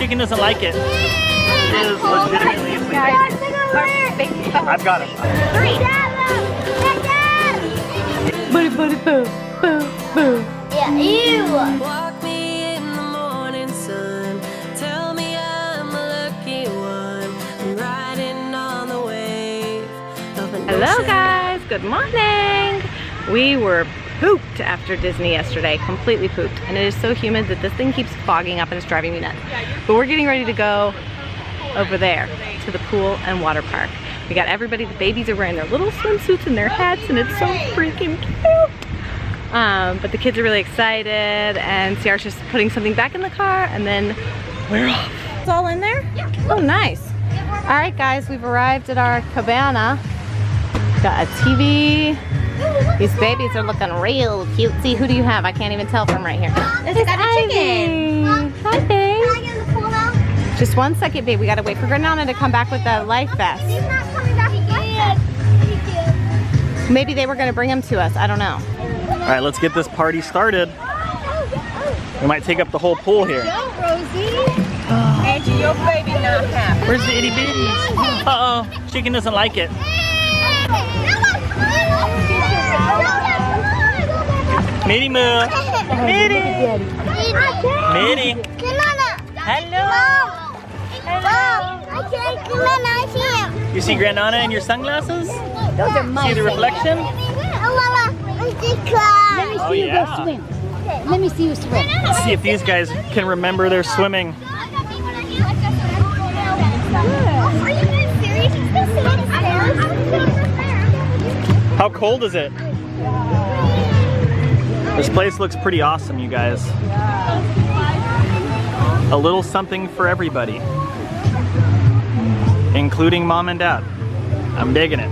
chicken doesn't like it. It is legitimately sleeping. I've got it. 3. Buddy, buddy, boo, boo, boo. Yeah, ew. Walk me in the morning sun. Tell me I'm a lucky one. I'm riding on the wave of an Hello ocean. guys, good morning. We were pooped after Disney yesterday, completely pooped. And it is so humid that this thing keeps fogging up and it's driving me nuts. But we're getting ready to go over there to the pool and water park. We got everybody, the babies are wearing their little swimsuits and their hats and it's so freaking cute. But the kids are really excited and Ciara's just putting something back in the car and then we're off. It's all in there? Yeah. Oh, nice. All right guys, we've arrived at our cabana. Got a TV. These babies are looking real cute. See, who do you have? I can't even tell from right here. This is a chicken. Hi, babe. Can I get in the pool now? Just one second, babe. We gotta wait for Granana to come back with the life vest. He's not coming back with life vest. Maybe they were gonna bring him to us. I don't know. All right, let's get this party started. We might take up the whole pool here. Go, Rosie. Angie, your baby not happy. Where's the itty bitties? Uh-oh, chicken doesn't like it. Mitty moo. Mitty. Mitty. Hello. You see Granana in your sunglasses? Those are my See the reflection? Let Let me Oh, see you yeah. go swim. Let me see you swim. Let's see if these guys can remember their swimming. Are you guys serious? It's still sitting upstairs. How cold is it? This place looks pretty awesome, you guys. A little something for everybody, including mom and dad. I'm digging it.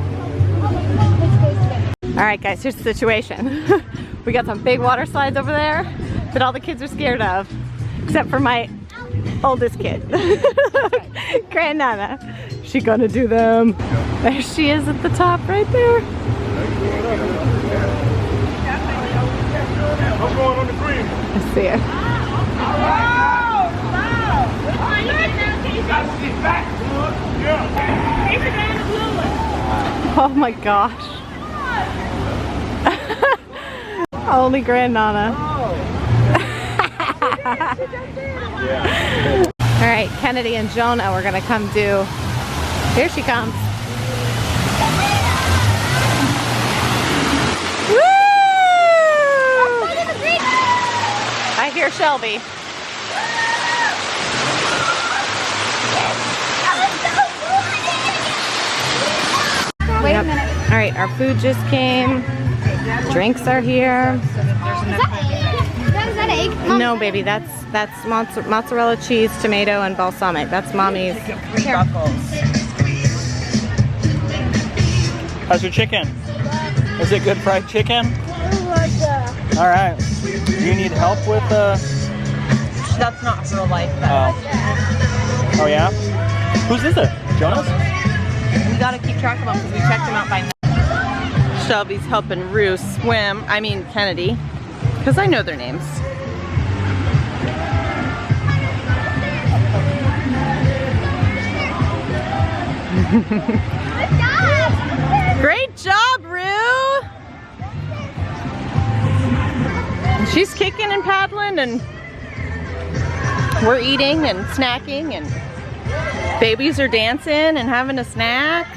All right, guys, here's the situation. We got some big water slides over there that all the kids are scared of, except for my oldest kid, Granana. She gonna do them. There she is at the top right there. I'm going on the green. Let's see her. Oh my gosh. Only Granana. All right, Kennedy and Jonah, we're gonna come do. Here she comes. Woo! I hear Shelby. Wait Yep. a minute. All right, our food just came. Drinks are here. Is that egg? Mom, No, baby, that's mozzarella cheese, tomato, and balsamic. That's mommy's. How's your chicken? Is it good fried chicken? All right. Do you need help with That's not real life. Though. Oh yeah? Whose is it? Jonah's? We gotta keep track of them because we checked them out by now. Shelby's helping Rue swim. I mean Kennedy, because I know their names. Great job, Rue! She's kicking and paddling and we're eating and snacking and babies are dancing and having a snack.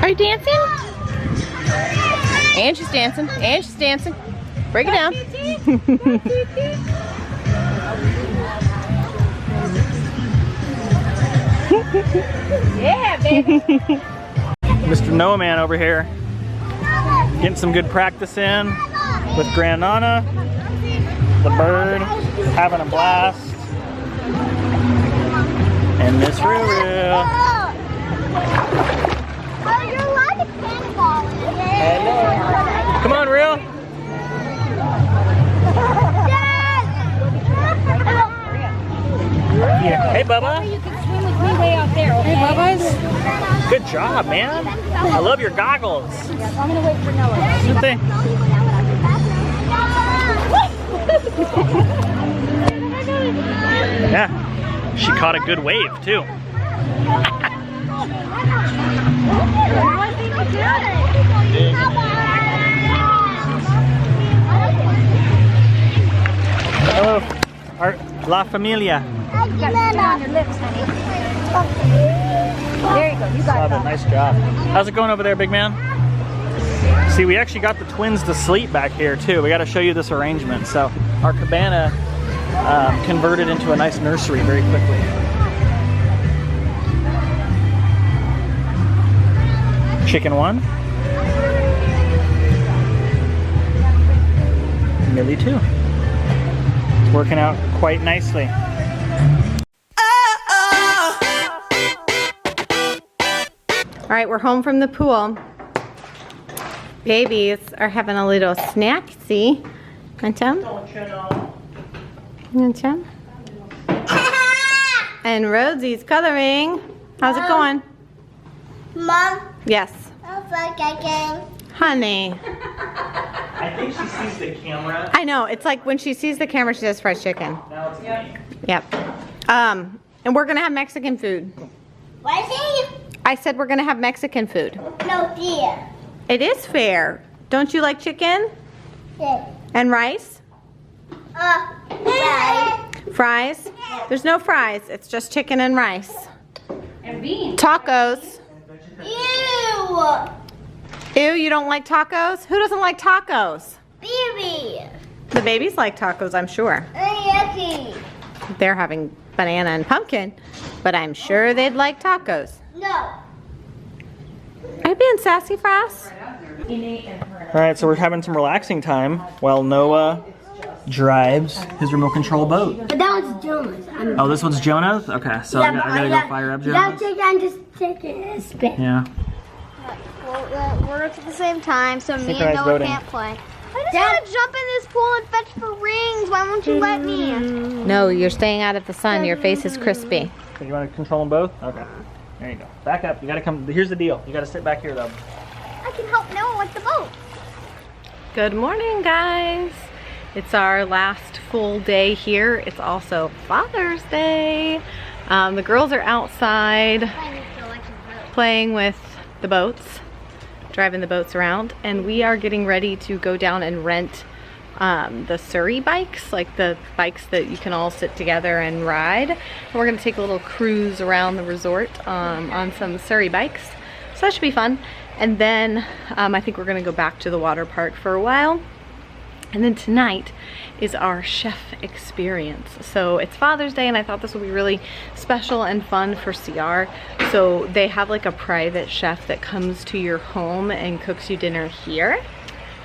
Are you dancing? And she's dancing. And she's dancing. Break it down. Yeah, baby. Mr. Noah Man over here. Getting some good practice in with Granana, the bird, having a blast. And Miss Ruru. Oh, you're like a cannonball. Hello. Come on, Ruru. Here. Hey, Bubba. You can swim with me way out there, okay? Hey, Bubba's. Good job, man. I love your goggles. I'm gonna wait for Noah. Good thing. Yeah, she caught a good wave too. Hello, La Familia. On your lips, honey. There you go. You got Love it. Nice job. How's it going over there, big man? See, we actually got the twins to sleep back here too. We got to show you this arrangement. So our cabana converted into a nice nursery very quickly. Chicken 1. Millie 2. It's working out quite nicely. All right, we're home from the pool. Babies are having a little snack. See? Want some? Want some? And Rosie's coloring. How's it going? Mom, Yes. I'm forgetting. Honey. I think she sees the camera. I know. It's like when she sees the camera, she says fried chicken. Now it's me. Yep. And we're going to have Mexican food. What is it? I said we're going to have Mexican food. No, dear. It is fair. Don't you like chicken? Yeah. And rice? Right. Fries? There's no fries. It's just chicken and rice. And beans. Tacos. Ew. Ew, you don't like tacos? Who doesn't like tacos? Baby. The babies like tacos, I'm sure. Yucky. They're having banana and pumpkin, but I'm sure they'd like tacos. No. Are you being sassy for us? All right, so we're having some relaxing time while Noah drives his remote control boat. But that one's Jonah's. Oh, this one's Jonah's? Okay, so I gotta go fire up Jonah's. Just take it and spin. Yeah. We're at the same time, so me and Synchronized Noah voting. can't play. I just want to jump in this pool and fetch for rings. Why won't you let me? No, you're staying out of the sun. Your face is crispy. So you want to control them both? Okay. There you go. Back up. You gotta come. Here's the deal. You gotta sit back here though. I can help Noah with the boat. Good morning, guys. It's our last full day here. It's also Father's Day. The girls are outside playing with the boats, driving the boats around, and we are getting ready to go down and rent the Surrey bikes, like the bikes that you can all sit together and ride. And we're gonna take a little cruise around the resort on some Surrey bikes. So that should be fun. And then I think we're gonna go back to the water park for a while. And then tonight is our chef experience. So it's Father's Day, and I thought this would be really special and fun for CR. So they have like a private chef that comes to your home and cooks you dinner here.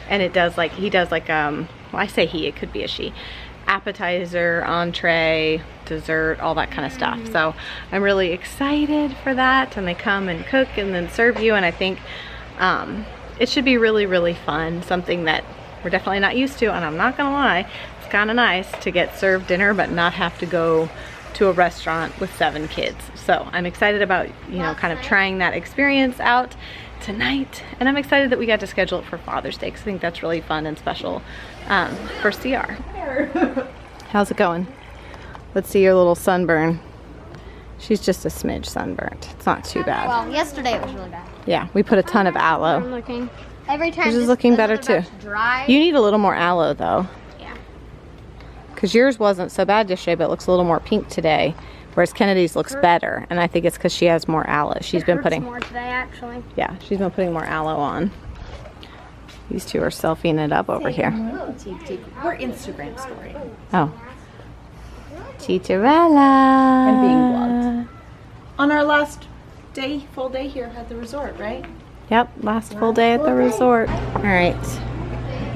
And it does like, he does like, well, I say he, it could be a she. Appetizer, entree, dessert, all that kind of stuff. So I'm really excited for that. And they come and cook and then serve you. And I think it should be really, really fun. Something that we're definitely not used to, and I'm not gonna lie, it's kind of nice to get served dinner but not have to go to a restaurant with 7 kids. So I'm excited about, you know, kind of trying that experience out tonight, and I'm excited that we got to schedule it for Father's Day because I think that's really fun and special for CR. How's it going? Let's see your little sunburn. She's just a smidge sunburnt. It's not too bad. Well, yesterday it was really bad. Yeah, we put a ton of aloe. I'm looking. Every time Yours is looking better too. Dry. You need a little more aloe though. Yeah. Because yours wasn't so bad yesterday, but it looks a little more pink today. Whereas Kennedy's looks better. And I think it's because she has more aloe. She's been putting more today, actually. Yeah, she's been putting more aloe on. These two are selfieing it up over here. We're Instagram story. Oh. Chicharella. And being vlogged. On our last day, full day here at the resort, right? Yep, last full day at the resort. All right,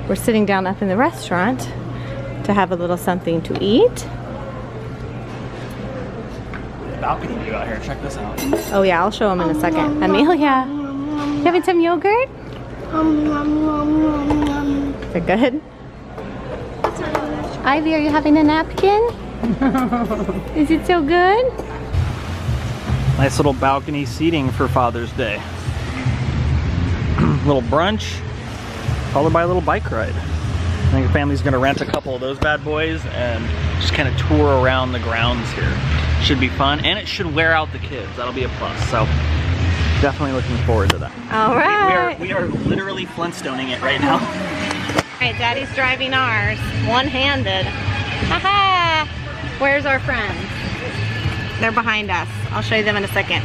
we're sitting down up in the restaurant to have a little something to eat. Balcony view out here. Check this out. Oh yeah, I'll show them in a second. Amelia, you having some yogurt? Is it good? Ivy, are you having a napkin? Is it so good? Nice little balcony seating for Father's Day. Little brunch, followed by a little bike ride. I think the family's gonna rent a couple of those bad boys and just kind of tour around the grounds here. Should be fun, and it should wear out the kids. That'll be a plus. So definitely looking forward to that. All right. We are literally Flintstoning it right now. All right, Daddy's driving ours, one-handed. Haha! Where's our friends? They're behind us. I'll show you them in a second.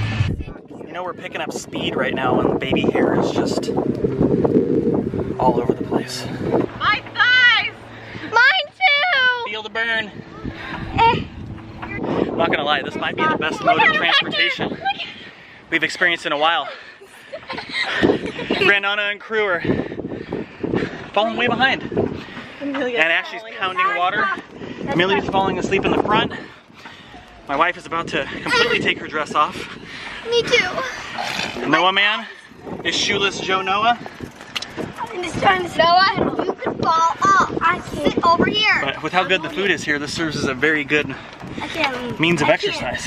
You know, we're picking up speed right now, and the baby hair is just all over the place. My thighs! Mine too! Feel the burn. I'm not gonna lie, this might be the best mode of transportation we've experienced in a while. Grandana and crew are falling way behind. And Ashley's pounding water. Amelia's falling asleep in the front. My wife is about to completely take her dress off. Me too. Noah man is shoeless Joe Noah. I'm just trying to Noah, you can fall off. I can't. Sit over here. But with how good the food is here, this serves as a very good I can't. means of exercise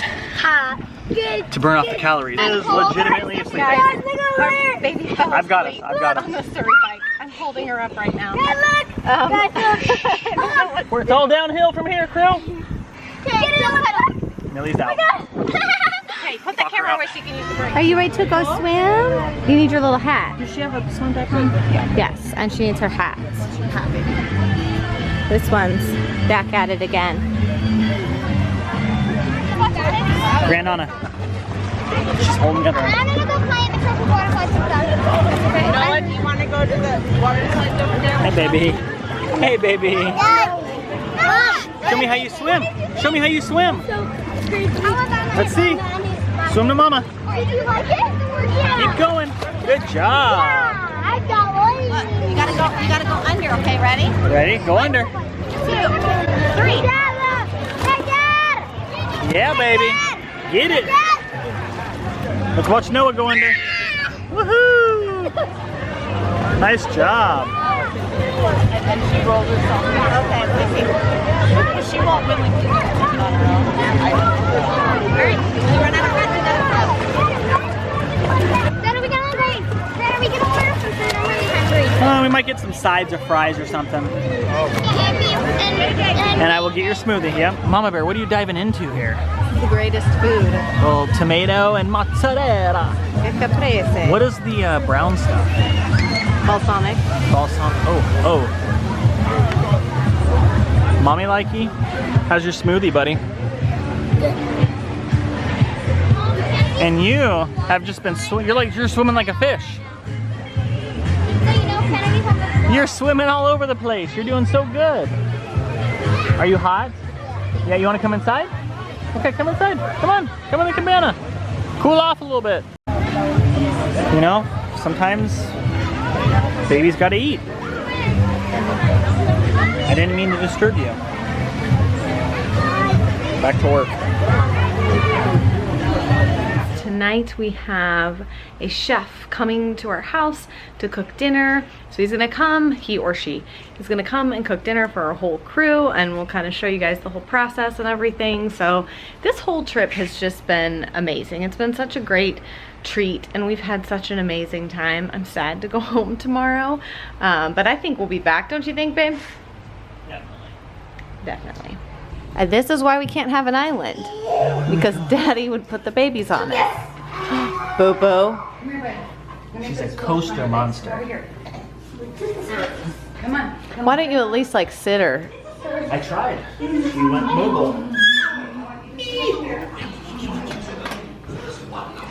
Good. to burn off the calories. It is legitimately asleep. Guys, look over there. Baby fell I've got asleep it. I've got on it. the Surrey bike. I'm holding her up right now. Guys, look. Guys, look. It's all downhill from here, crew. Get it on. Millie's out. Okay, put the Fuck her camera up. where she can use the brake. Are you ready to go swim? You need your little hat. Does she have a swim back on? Yes, and she needs her hat. This one's back at it again. Grandana. She's holding the other end. I'm gonna go play in the purple waterfall sometime. Noah, do you want to go to the water slide over there? Hey, baby. Hey, baby. Dad. Show me how you swim. Show me how you swim. Let's see. Swim to mama. Did you like it? Yeah. Keep going. Good job. I got one. Look, you gotta go under, okay, ready? Ready? Go under. 2, 3. Dad, look. Hey, Dad. Yeah, baby. Get it. Let's watch Noah go under. Woohoo! Nice job. And then she rolls herself. Okay, let me see. She won't really do it on her own. Alright, you run out of breath, you gotta stop. Dad, are we gonna go? Dad, are we gonna order some food? I'm really hungry. We might get some sides or fries or something. And I will get your smoothie, yeah? Mama Bear, what are you diving into here? The greatest food. Well, tomato and mozzarella. Que caprese. What is the brown stuff? Balsamic. Balsamic. Oh. Mommy likey? How's your smoothie, buddy? And you have just been you're swimming like a fish. You're swimming all over the place. You're doing so good. Are you hot? Yeah, you want to come inside? Okay, come inside. Come on. Come in the cabana. Cool off a little bit. You know, sometimes babies gotta eat. I didn't mean to disturb you. Back to work. Tonight we have a chef coming to our house to cook dinner. So he's gonna come, he or she, is gonna come and cook dinner for our whole crew, and we'll kind of show you guys the whole process and everything. So this whole trip has just been amazing. It's been such a great treat and we've had such an amazing time. I'm sad to go home tomorrow, but I think we'll be back, don't you think, babe? Definitely. And this is why we can't have an island, because Daddy would put the babies on it. Boo-boo. She's a coaster monster. Why don't you at least like sit her? I tried. We went mobile.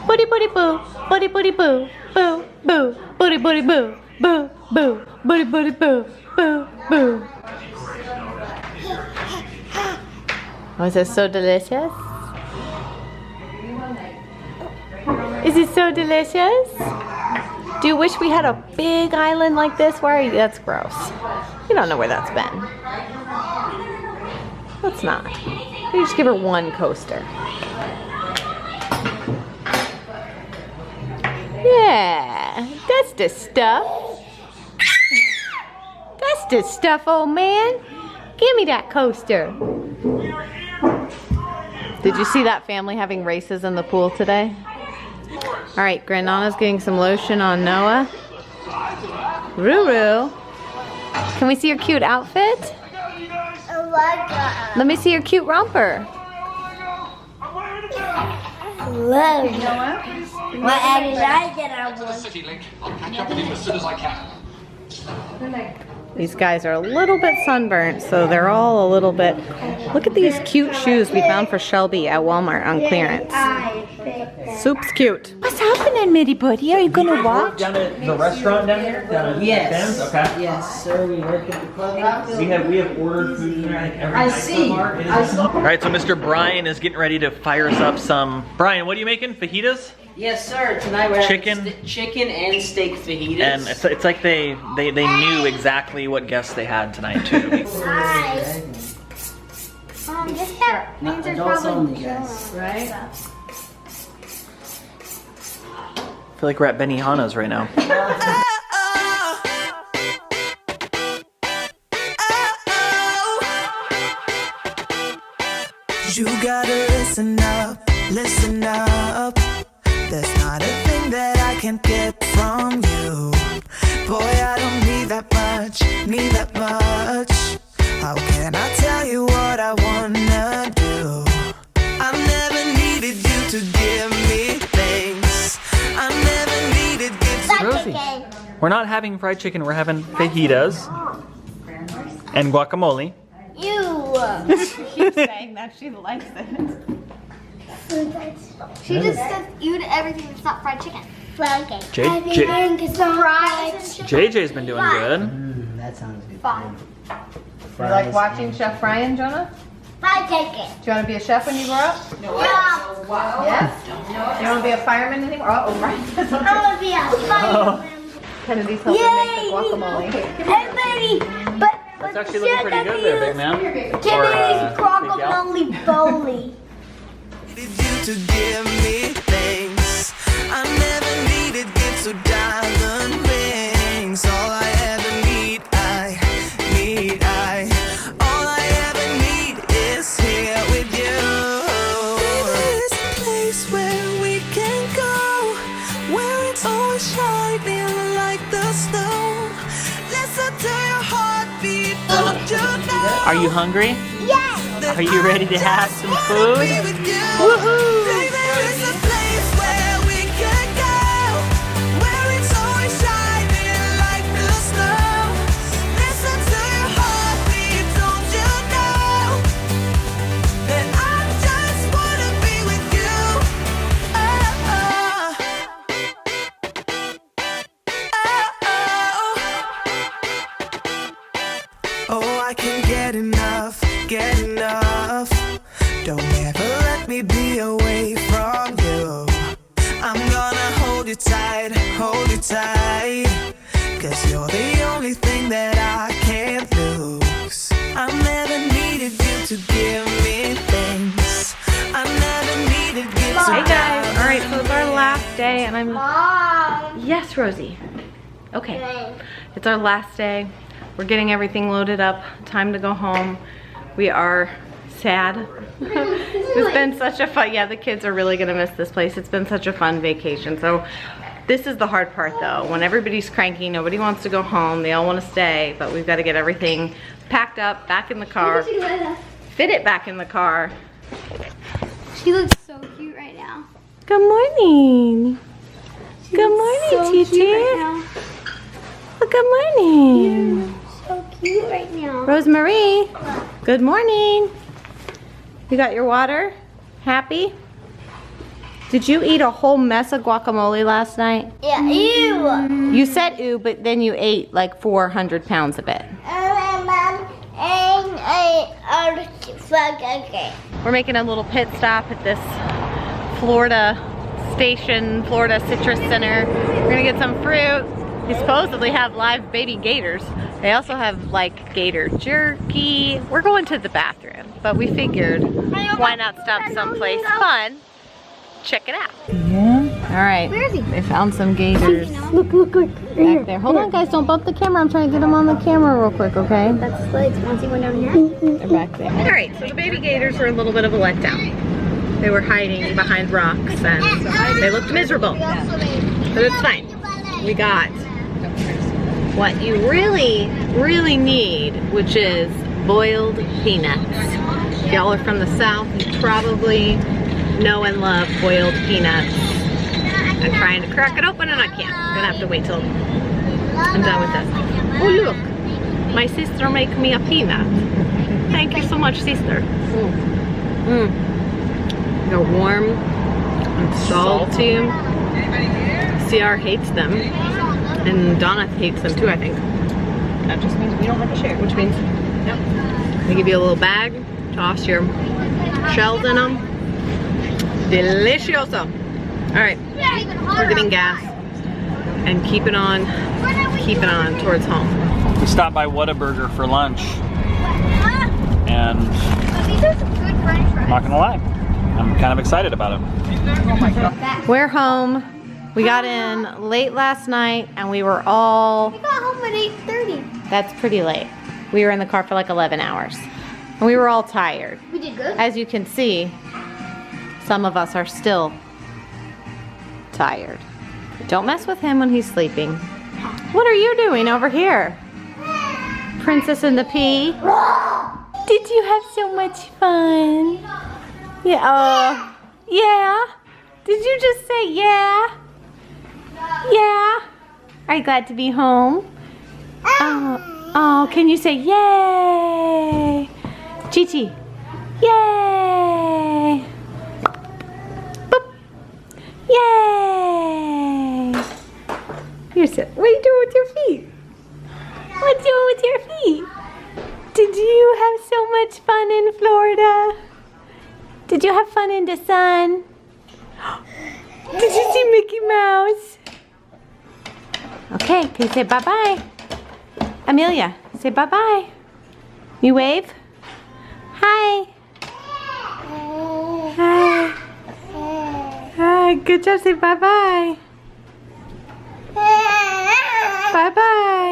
Booty booty boo, booty booty boo, boo boo, booty booty boo, boo boo, booty booty boo, boo boo. Was it so delicious? Is it so delicious? Do you wish we had a big island like this? Where are you? That's gross. You don't know where that's been. Let's not. We just give her one coaster. Yeah, that's the stuff. That's the stuff, old man. Give me that coaster. Did you see that family having races in the pool today? All right, Grandnana's getting some lotion on Noah. Ruru. Can we see your cute outfit? Let me see your cute romper. What did I get on one? I'll catch up with you as soon as I can. These guys are a little bit sunburnt, so they're all a little bit... Look at these cute shoes we found for Shelby at Walmart on clearance. Soup's cute. What's happening, Mitty Buddy? Are you gonna watch? Down at the restaurant down here? Down at Yes. Ben's? Okay. Yes, sir. We work at the clubhouse. We have ordered food in there, I think, every I night see. so far. I saw. All right, so Mr. Brian is getting ready to fire us up some... Brian, what are you making? Fajitas? Yes, sir. Tonight we're Chicken? having chicken and steak fajitas. And it's like they knew exactly what guests they had tonight, too. This cat means there's adults probably only, guys. Right? I feel like we're at Benihana's right now. You gotta listen up, listen up. There's not a thing that I can't get from you. Boy, I don't need that much, need that much. How can I tell you what I wanna do? I never needed you to give me things. I never needed Rosie, we're not having fried chicken, we're having fajitas and guacamole. She's saying that she likes it. She just says ew to everything that's not fried chicken. JJ's been doing good. That sounds good. Fine. You like watching Chef Brian, Jonah? Fried chicken. Do you want to be a chef when you grow up? Yes? You want to be a fireman anymore? Oh, right. I want to be a fireman. Kennedy's helping make the guacamole. Everybody, but It's actually looking pretty good there, big man. Kennedy's guacamole bowly. you to give me things. I never needed gifts or diamond rings. All I ever need, all I ever need is here with you. There's a place where we can go, where it's always shining like the snow. Listen to your heartbeat, don't you know? Are you hungry? Yes. Are you ready to have some food? Woohoo! There is a place where we can go, where it's always shining like the snow. Listen to your heartbeat, don't you know that I just wanna be with you? Oh, I can't get enough, get enough. Don't ever let me be away from you. I'm gonna hold you tight, 'cause you're the only thing that I can't lose. I never needed you to give me things. I never needed you to Hey guys, all right, so it's our last day and I'm... Mom. Yes, Rosie. Okay, it's our last day. We're getting everything loaded up. Time to go home. We are sad. It's been such a fun, yeah, the kids are really gonna miss this place. It's been such a fun vacation. So this is the hard part though. When everybody's cranky, nobody wants to go home. They all wanna stay, but we've gotta get everything packed up, back in the car, fit it back in the car. She looks so cute right now. Good morning. Good morning, So cute Titi. right now. Well, good morning. So cute right now. Rosemary, good morning. You got your water? Happy? Did you eat a whole mess of guacamole last night? Yeah, ew. You said ew, but then you ate like 400 pounds of it. We're making a little pit stop at this Florida station, Florida Citrus Center. We're gonna get some fruit. They supposedly have live baby gators. They also have like gator jerky. We're going to the bathroom, but we figured why not stop someplace fun? Check it out. Yeah. All right. Where is he? They found some gators Look. back there. Hold on, guys. Don't bump the camera. I'm trying to get them on the camera real quick, okay? That's slides. Want to see one down here? They're back there. All right. So the baby gators were a little bit of a letdown. They were hiding behind rocks and they looked miserable. But it's fine. We got what you really, really need, which is boiled peanuts. If y'all are from the South, you probably know and love boiled peanuts. I'm trying to crack it open and I can't. I'm gonna have to wait till I'm done with this. Oh look, my sister make me a peanut. Thank you so much, sister. They're warm and salty. CR hates them, and Donna hates them too, I think. That just means we don't have to share. Which means, yep. They give you a little bag, toss your shells in them. Delicioso. All right, we're getting gas and keep it on towards home. We stopped by Whataburger for lunch, and These are some good french fries. I'm not gonna lie, I'm kind of excited about it. We're home. We got in late last night and we were all, We got home at 8:30. that's pretty late. We were in the car for like 11 hours. And we were all tired. We did good. As you can see, some of us are still tired. Don't mess with him when he's sleeping. What are you doing over here? Princess and the Pea? Did you have so much fun? Yeah. Yeah? Did you just say yeah? Yeah? Are you glad to be home? Oh, can you say yay? Chi-Chi, yay! Boop. Yay! You're so, what are you doing with your feet? What are you doing with your feet? Did you have so much fun in Florida? Did you have fun in the sun? Did you see Mickey Mouse? Okay, can you say bye-bye? Amelia, say bye-bye. You wave? Hi. Hi. Hi, good job, say bye-bye. Bye-bye.